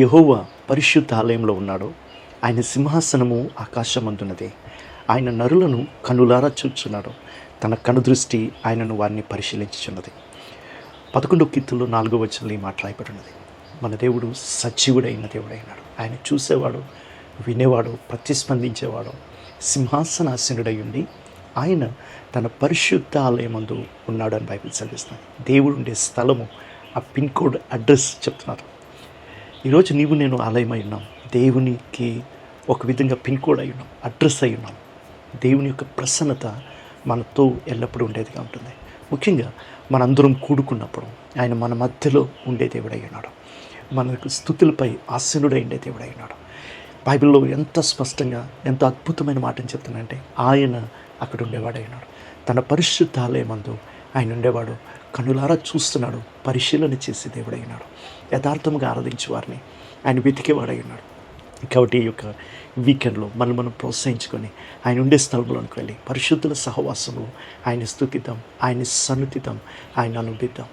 యెహోవా పరిశుద్ధ ఆలయంలో ఉన్నాడు. ఆయన సింహాసనము ఆకాశమందున్నది. ఆయన నరులను కనులారా చూచున్నాడు. తన కనుదృష్టి ఆయనను వారిని పరిశీలించుచున్నది. 11 కీర్తనలో 4వ వచనంలో ఈ మాట రాయబడినది. మన దేవుడు సజీవుడైన దేవుడైనాడు. ఆయన చూసేవాడు, వినేవాడు, ప్రతిస్పందించేవాడు, సింహాసనాసీనుడై ఉండి ఆయన తన పరిశుద్ధ ఆలయమందు ఉన్నాడు అని బైబిల్ సెలవిస్తుంది. దేవుడు ఉండే స్థలము, ఆ పిన్ కోడ్ అడ్రస్ చెప్తున్నారు. ఈరోజు నీవు నేను ఆలయమై ఉన్నాం. దేవునికి ఒక విధంగా పిన్ కోడ్ అయి ఉన్నాం, అడ్రస్ అయి ఉన్నాం. దేవుని యొక్క ప్రసన్నత మనతో ఎల్లప్పుడూ ఉండేదిగా ఉంటుంది. ముఖ్యంగా మనందరం కూడుకున్నప్పుడు ఆయన మన మధ్యలో ఉండే దేవుడై ఉన్నాడు. మనకు స్తుతులపై ఆసీనుడై ఉండే దేవుడై ఉన్నాడు. బైబిల్లో ఎంత స్పష్టంగా, ఎంత అద్భుతమైన మాటని చెప్తున్నానంటే ఆయన అక్కడ ఉండేవాడై ఉన్నాడు. తన పరిశుద్ధ ఆలయమందు ఆయన ఉండేవాడు. కనులారా చూస్తున్నాడు, పరిశీలన చేసే దేవుడై ఉన్నాడు. యథార్థంగా ఆరాధించే వారిని ఆయన వెతికేవాడై ఉన్నాడు. కాబట్టి ఈ యొక్క వీకెండ్లో మనం ప్రోత్సహించుకొని ఆయన ఉండే స్థలంలోనికి వెళ్ళి పరిశుద్ధుల సహవాసంలో ఆయన స్తుతిద్దాం, ఆయన సన్నిధిద్దాం, ఆయన అనుభవిద్దాం.